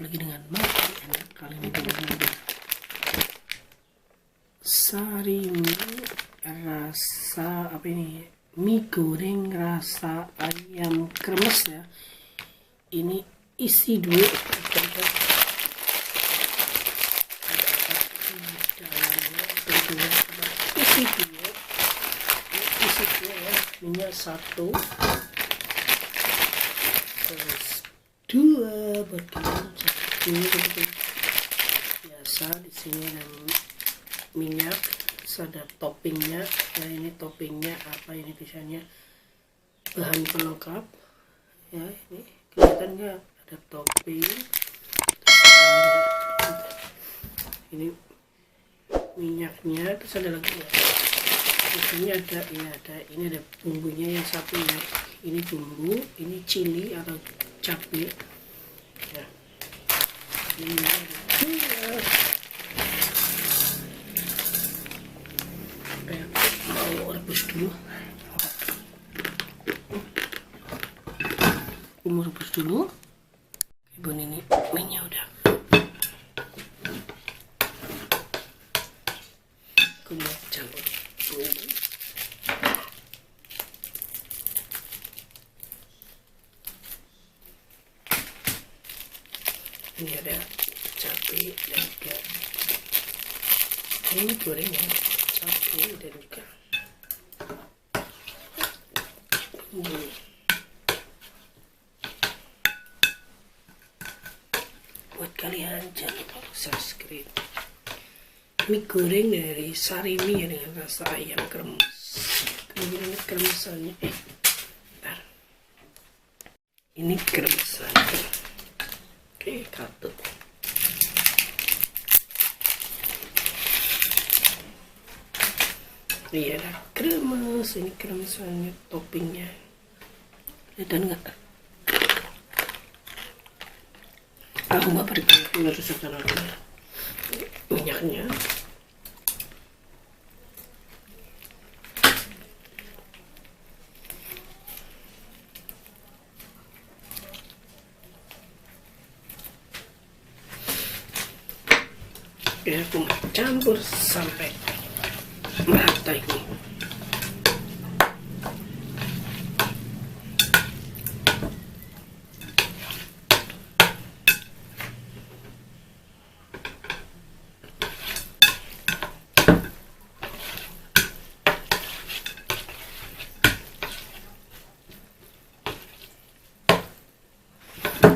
lagi dengan makan enak. Kali ini dengan Sarimi rasa mie goreng rasa ayam keremes ya. Ini isi dulu isi dulu ya, minyak 1, terus 2 buat kalian 1 biasa. Di sini ada minyak, ada toppingnya ya. Ini toppingnya apa ini, tulisannya bahan pelengkap ya. Ini kelihatannya ada topping, ini minyaknya, terus ada lagi ya. Di sini ada ini ada bumbunya yang satu ya. Ini bumbu, ini chili atau cabai ya. Ini ada mau rebus dulu. Mau rebus dulu. Bun, ini minyak udah. Kemudian campur bumbu. Ini ada cabai dan juga ini gorengan cabai dan juga bumbu. Buat kalian jangan lupa subscribe. Mie goreng dari Sarimi ya, dengan rasa ayam keremes. Kemudian ini keremesannya. Bentar. Ini keremesannya. Oke, kartu. Ini ada kremes, ini kremesannya, toppingnya. Kelihatan nggak? Aku nggak pergi harus sekarang minyaknya. Oke, aku campur sampai merata ini.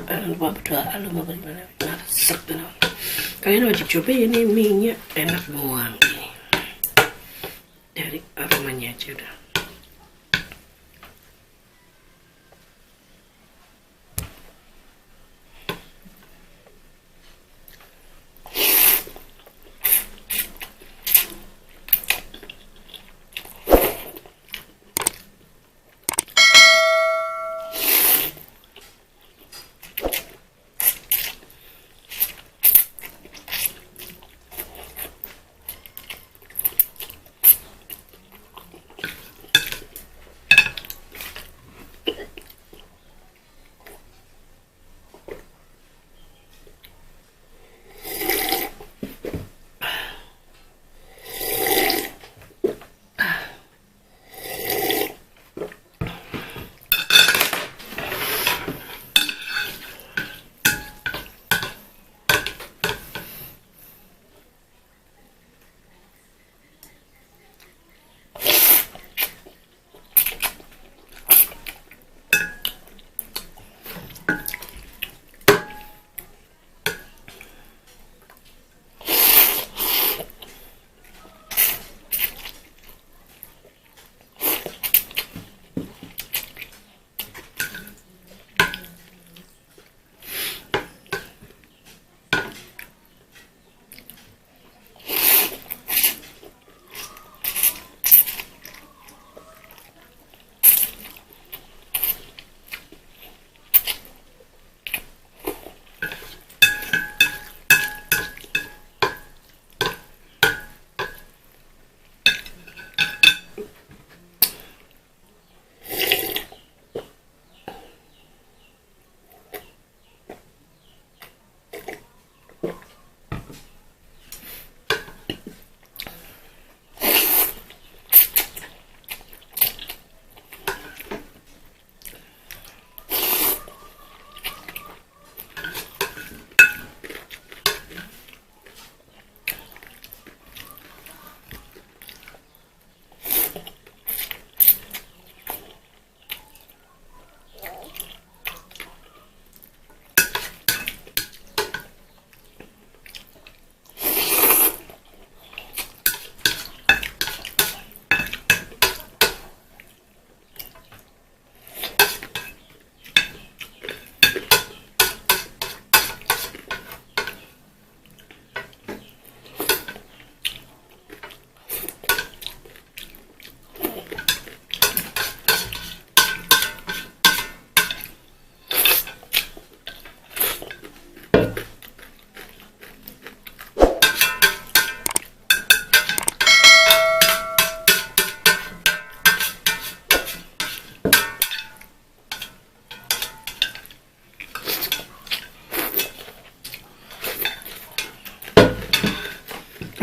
Jangan lupa berdoa, lupa bagaimana resep. Kalian wajib coba ini, mie-nya enak banget ini. Dari aromanya aja udah.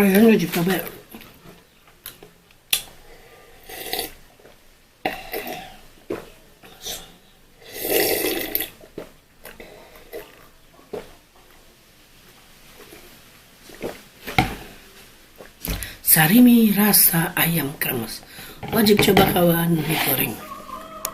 Kalian wajib coba. Sarimi Rasa Ayam Keremes. Wajib coba kawan, digoreng.